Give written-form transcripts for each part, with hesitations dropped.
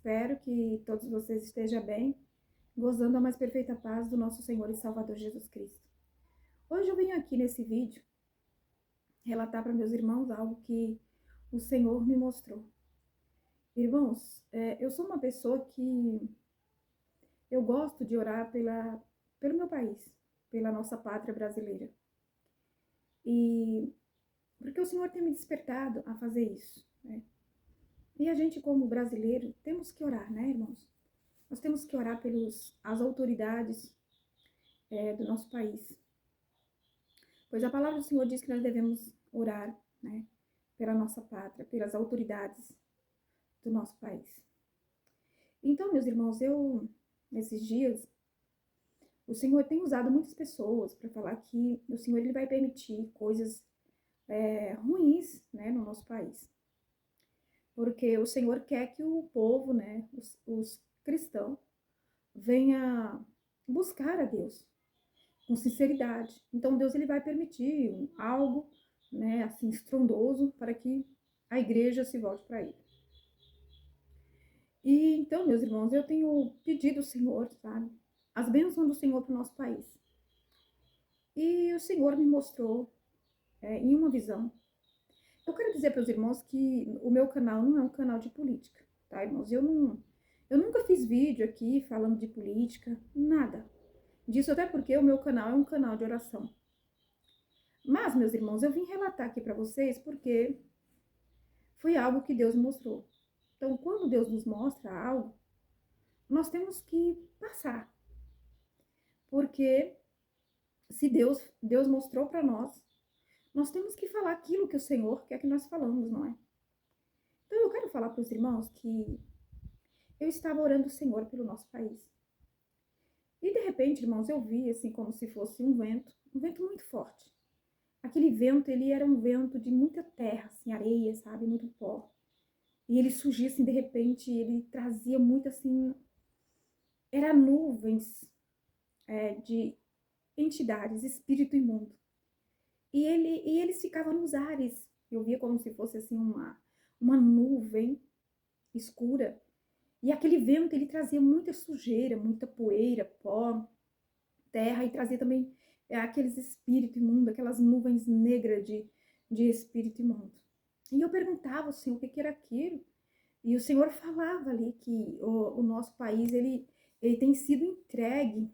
espero que todos vocês estejam bem, gozando da mais perfeita paz do nosso Senhor e Salvador Jesus Cristo. Hoje eu venho aqui nesse vídeo relatar para meus irmãos algo que o Senhor me mostrou. Irmãos, eu sou uma pessoa que eu gosto de orar pelo meu país, pela nossa pátria brasileira. E porque o Senhor tem me despertado a fazer isso, né? E a gente, como brasileiro, temos que orar, né, irmãos? Nós temos que orar pelas autoridades do nosso país. Pois a palavra do Senhor diz que nós devemos orar, né, pela nossa pátria, pelas autoridades do nosso país. Então, meus irmãos, nesses dias, o Senhor tem usado muitas pessoas para falar que o Senhor ele vai permitir coisas ruins, né, no nosso país. Porque o Senhor quer que o povo, né, os cristãos, venha buscar a Deus com sinceridade. Então Deus ele vai permitir algo, né, assim estrondoso para que a igreja se volte para ele. E então, meus irmãos, eu tenho pedido ao Senhor, sabe, as bênçãos do Senhor para o nosso país. E o Senhor me mostrou em uma visão. Eu quero dizer para os irmãos que o meu canal não é um canal de política, tá, irmãos? Eu nunca fiz vídeo aqui falando de política, nada disso, até porque o meu canal é um canal de oração. Mas, meus irmãos, eu vim relatar aqui para vocês porque foi algo que Deus mostrou. Então, quando Deus nos mostra algo, nós temos que passar. Porque se Deus mostrou para nós temos que falar aquilo que o Senhor quer que nós falamos, não é? Então, eu quero falar para os irmãos que eu estava orando o Senhor pelo nosso país. E, de repente, irmãos, eu vi, assim, como se fosse um vento muito forte. Aquele vento, ele era um vento de muita terra, assim, areia, sabe, muito pó. E ele surgia, assim, de repente, ele trazia muito, assim, era nuvens de entidades, espírito imundo. E eles ficavam nos ares. Eu via como se fosse, assim, uma nuvem escura. E aquele vento, ele trazia muita sujeira, muita poeira, pó, terra, e trazia também aqueles espíritos imundos, aquelas nuvens negras de espírito imundo. E eu perguntava ao Senhor o que era aquilo. E o Senhor falava ali que o nosso país, ele tem sido entregue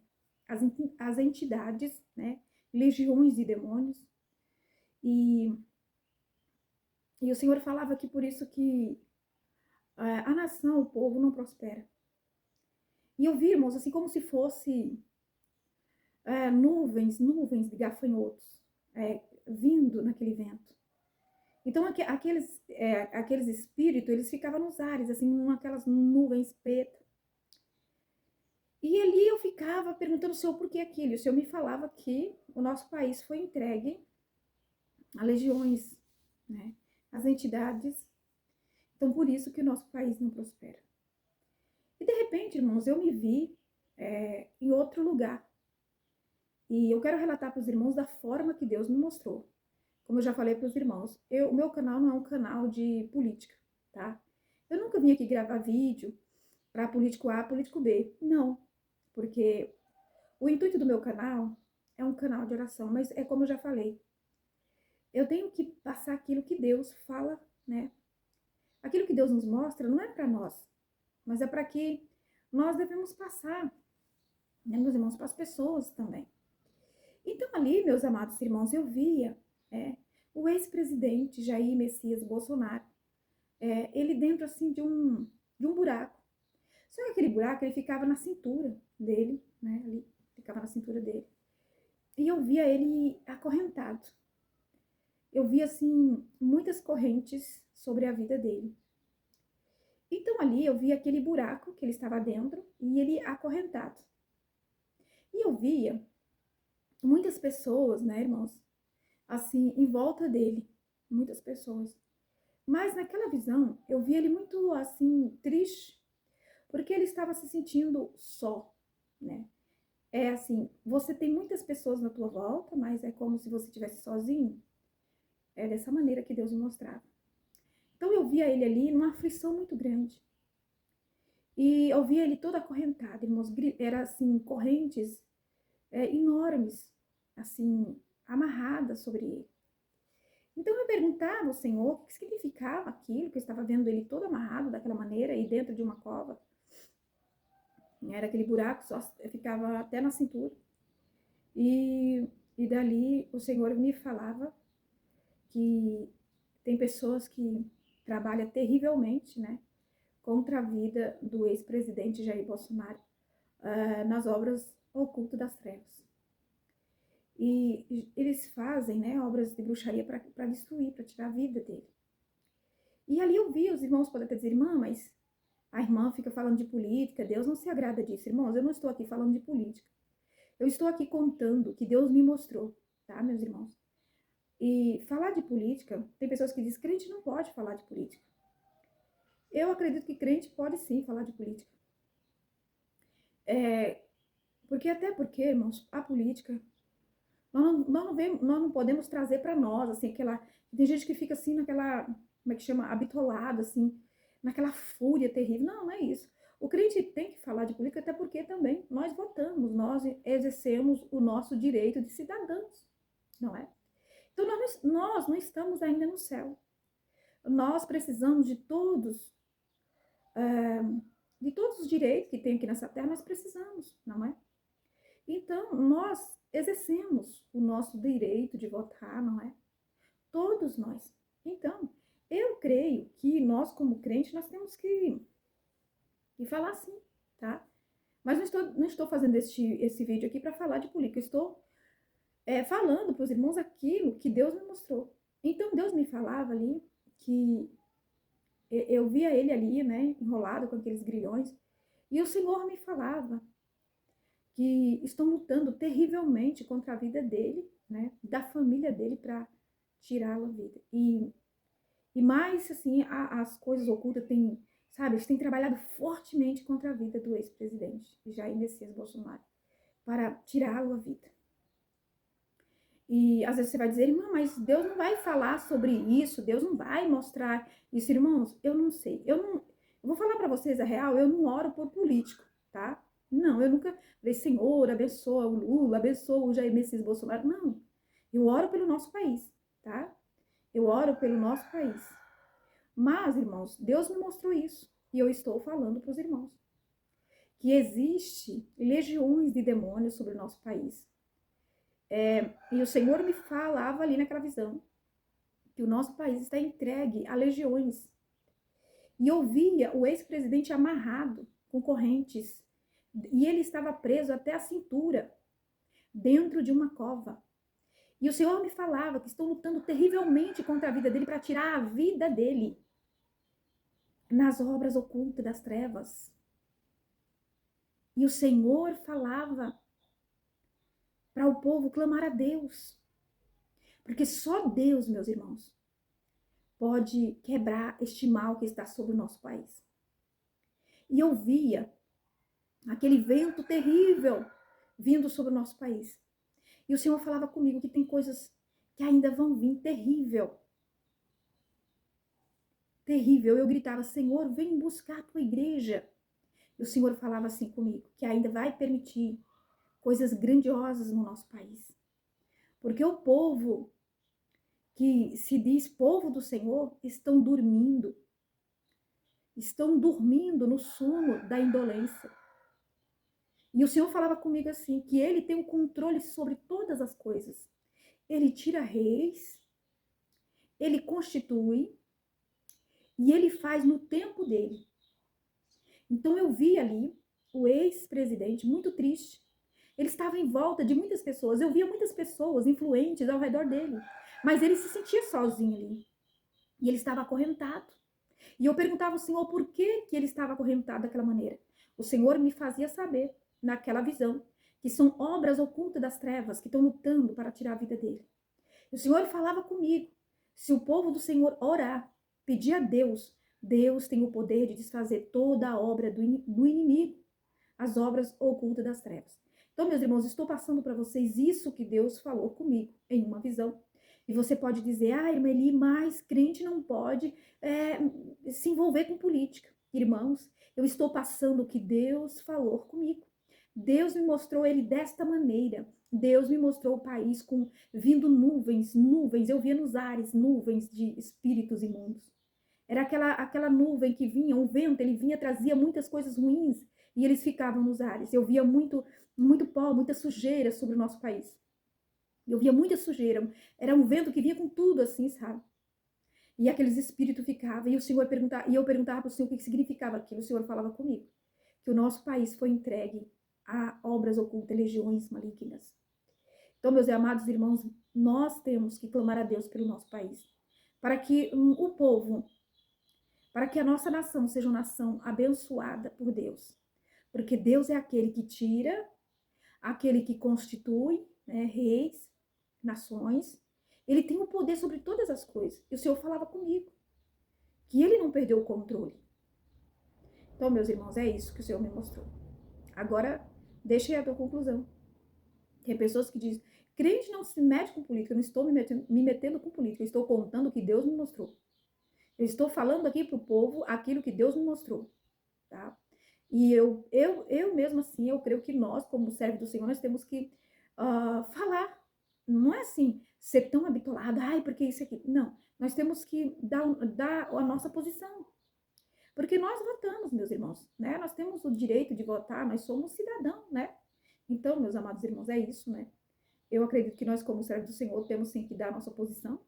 às entidades, né? Legiões de demônios. E o Senhor falava que por isso que a nação, o povo não prospera. E eu vi, irmãos, assim como se fosse nuvens de gafanhotos vindo naquele vento. Então, aqueles espíritos, eles ficavam nos ares, assim, aquelas nuvens pretas. E ali eu ficava perguntando ao Senhor por que aquilo. E o Senhor me falava que o nosso país foi entregue a legiões, né, às entidades. Então, por isso que o nosso país não prospera. E, de repente, irmãos, eu me vi em outro lugar. E eu quero relatar para os irmãos da forma que Deus me mostrou. Como eu já falei para os irmãos, o meu canal não é um canal de política, tá? Eu nunca vim aqui gravar vídeo para político A, político B. Não, porque o intuito do meu canal é um canal de oração, mas é como eu já falei. Eu tenho que passar aquilo que Deus fala, né? Aquilo que Deus nos mostra não é para nós, mas é para que nós devemos passar, né, meus irmãos, para as pessoas também. Então ali, meus amados irmãos, eu via o ex-presidente Jair Messias Bolsonaro, ele dentro assim de um buraco. Só que aquele buraco, ele ficava na cintura dele, né, ali, ficava na cintura dele. E eu via ele acorrentado. Eu via, assim, muitas correntes sobre a vida dele. Então ali eu via aquele buraco que ele estava dentro e ele acorrentado. E eu via muitas pessoas, né, irmãos, assim, em volta dele, muitas pessoas. Mas naquela visão, eu vi ele muito, assim, triste, porque ele estava se sentindo só, né? É assim, você tem muitas pessoas na tua volta, mas é como se você estivesse sozinho. É dessa maneira que Deus me mostrava. Então eu via ele ali numa aflição muito grande. E eu via ele todo acorrentado, irmãos, era assim, correntes enormes, assim, amarradas sobre ele. Então eu perguntava ao Senhor o que significava aquilo, que eu estava vendo ele todo amarrado daquela maneira e dentro de uma cova. Era aquele buraco, só ficava até na cintura. E dali o Senhor me falava que tem pessoas que trabalham terrivelmente, né, contra a vida do ex-presidente Jair Bolsonaro nas obras ocultas das trevas. E eles fazem, né, obras de bruxaria para destruir, para tirar a vida dele. E ali eu vi, os irmãos podem até dizer, irmã, mas a irmã fica falando de política, Deus não se agrada disso. Irmãos, eu não estou aqui falando de política. Eu estou aqui contando o que Deus me mostrou, tá, meus irmãos? E falar de política, tem pessoas que dizem que crente não pode falar de política. Eu acredito que crente pode sim falar de política. Porque, irmãos, a política, nós não podemos trazer para nós, assim, aquela... Tem gente que fica assim naquela, como é que chama? Habitolado, assim, naquela fúria terrível. Não é isso. O crente tem que falar de política, até porque também nós votamos, nós exercemos o nosso direito de cidadãos, não é? Então, nós não estamos ainda no céu. Nós precisamos de todos os direitos que tem aqui nessa terra, nós precisamos, não é? Então, nós exercemos o nosso direito de votar, não é? Todos nós. Então, eu creio que nós, como crentes, nós temos que falar assim, tá? Mas não estou fazendo esse vídeo aqui para falar de política. Eu estou falando para os irmãos aquilo que Deus me mostrou. Então, Deus me falava ali que eu via ele ali, né, enrolado com aqueles grilhões, e o Senhor me falava que estão lutando terrivelmente contra a vida dele, né, da família dele, para tirá-la a vida. E mais, assim, as coisas ocultas têm, sabe, eles têm trabalhado fortemente contra a vida do ex-presidente Jair Messias Bolsonaro, para tirá-lo a vida. E às vezes você vai dizer, irmã, mas Deus não vai falar sobre isso, Deus não vai mostrar isso. Irmãos, eu não sei. Eu vou falar para vocês a real, eu não oro por político, tá? Não, eu nunca falei, Senhor, abençoa o Lula, abençoa o Jair Messias Bolsonaro. Não, eu oro pelo nosso país, tá? Eu oro pelo nosso país. Mas, irmãos, Deus me mostrou isso. E eu estou falando para os irmãos. Que existe legiões de demônios sobre o nosso país. E o Senhor me falava ali naquela visão que o nosso país está entregue a legiões. E eu via o ex-presidente amarrado com correntes. E ele estava preso até a cintura, dentro de uma cova. E o Senhor me falava que estão lutando terrivelmente contra a vida dele para tirar a vida dele nas obras ocultas das trevas. E o Senhor falava para o povo clamar a Deus. Porque só Deus, meus irmãos, pode quebrar este mal que está sobre o nosso país. E eu via aquele vento terrível vindo sobre o nosso país. E o Senhor falava comigo que tem coisas que ainda vão vir terrível. Terrível. Eu gritava, Senhor, vem buscar a tua igreja. E o Senhor falava assim comigo, que ainda vai permitir coisas grandiosas no nosso país. Porque o povo que se diz povo do Senhor estão dormindo no sono da indolência. E o Senhor falava comigo assim, que ele tem o controle sobre todas as coisas. Ele tira reis, ele constitui e ele faz no tempo dele. Então eu vi ali o ex-presidente muito triste. Ele estava em volta de muitas pessoas. Eu via muitas pessoas influentes ao redor dele. Mas ele se sentia sozinho ali. E ele estava acorrentado. E eu perguntava ao Senhor por que ele estava acorrentado daquela maneira. O Senhor me fazia saber, naquela visão, que são obras ocultas das trevas que estão lutando para tirar a vida dele. E o Senhor falava comigo, se o povo do Senhor orar, pedir a Deus, Deus tem o poder de desfazer toda a obra do inimigo, as obras ocultas das trevas. Então, meus irmãos, estou passando para vocês isso que Deus falou comigo em uma visão. E você pode dizer, irmã Eli, mas crente não pode se envolver com política. Irmãos, Eu estou passando o que Deus falou comigo. Deus me mostrou ele desta maneira. Deus me mostrou o país com vindo nuvens, nuvens. Eu via nos ares nuvens de espíritos imundos. Era aquela nuvem que vinha, um vento, ele vinha, trazia muitas coisas ruins e eles ficavam nos ares. Eu via muito pó, muita sujeira sobre o nosso país. Eu via muita sujeira. Era um vento que vinha com tudo assim, sabe? E aqueles espíritos ficavam, e o Senhor perguntava, e eu perguntava para o Senhor o que significava aquilo. O Senhor falava comigo, que o nosso país foi entregue a obras ocultas, legiões malignas. Então, meus amados irmãos, nós temos que clamar a Deus pelo nosso país, para que o povo, para que a nossa nação seja uma nação abençoada por Deus. Porque Deus é aquele que tira, aquele que constitui, né, reis, nações. Ele tem o poder sobre todas as coisas. E o Senhor falava comigo, que ele não perdeu o controle. Então, meus irmãos, é isso que o Senhor me mostrou. Agora, deixa aí a tua conclusão. Tem pessoas que dizem, crente não se mete com política, eu não estou me metendo com política, eu estou contando o que Deus me mostrou. Eu estou falando aqui para o povo aquilo que Deus me mostrou, tá? E eu mesmo assim, eu creio que nós, como servos do Senhor, nós temos que falar. Não é assim, ser tão habituado, ai, porque isso aqui. Não, nós temos que dar a nossa posição. Porque nós votamos, meus irmãos, né? Nós temos o direito de votar, nós somos cidadãos, né? Então, meus amados irmãos, é isso, né? Eu acredito que nós, como servos do Senhor, temos sim que dar a nossa posição.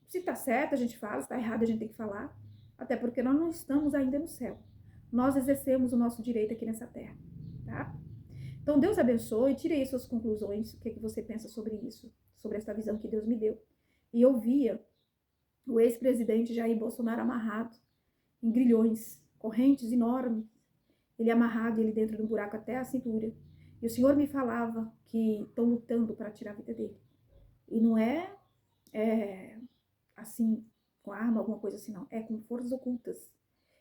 Se tá certo, a gente fala, se tá errado, a gente tem que falar. Até porque nós não estamos ainda no céu. Nós exercemos o nosso direito aqui nessa terra, tá? Então, Deus abençoe, tire aí suas conclusões, o que, é que você pensa sobre isso, sobre essa visão que Deus me deu. E eu via o ex-presidente Jair Bolsonaro amarrado em grilhões, correntes enormes, ele amarrado, ele dentro de um buraco até a cintura. E o Senhor me falava que estão lutando para tirar a vida dele. E não é assim, com arma, alguma coisa assim, não. É com forças ocultas,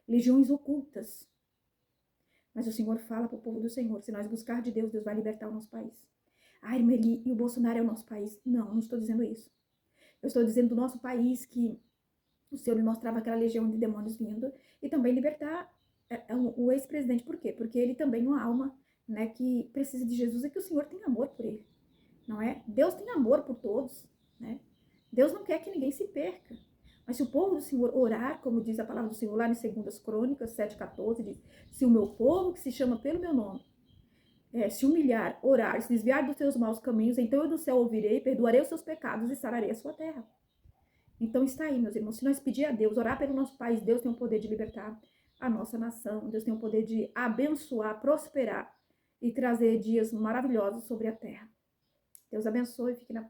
legiões ocultas. Mas o Senhor fala para o povo do Senhor, se nós buscar de Deus, Deus vai libertar o nosso país. Ah, irmã Eli, e o Bolsonaro é o nosso país? Não, não estou dizendo isso. Eu estou dizendo do nosso país que o Senhor me mostrava aquela legião de demônios vindo e também libertar o ex-presidente. Por quê? Porque ele também é uma alma, né, que precisa de Jesus e que o Senhor tem amor por ele, não é? Deus tem amor por todos, né? Deus não quer que ninguém se perca. Mas se o povo do Senhor orar, como diz a palavra do Senhor lá em 2 Crônicas 7,14, diz, se o meu povo, que se chama pelo meu nome, se humilhar, orar, se desviar dos seus maus caminhos, então eu do céu ouvirei, perdoarei os seus pecados e sararei a sua terra. Então está aí, meus irmãos, se nós pedir a Deus, orar pelo nosso país, Deus tem o poder de libertar a nossa nação, Deus tem o poder de abençoar, prosperar e trazer dias maravilhosos sobre a terra. Deus abençoe e fique na paz.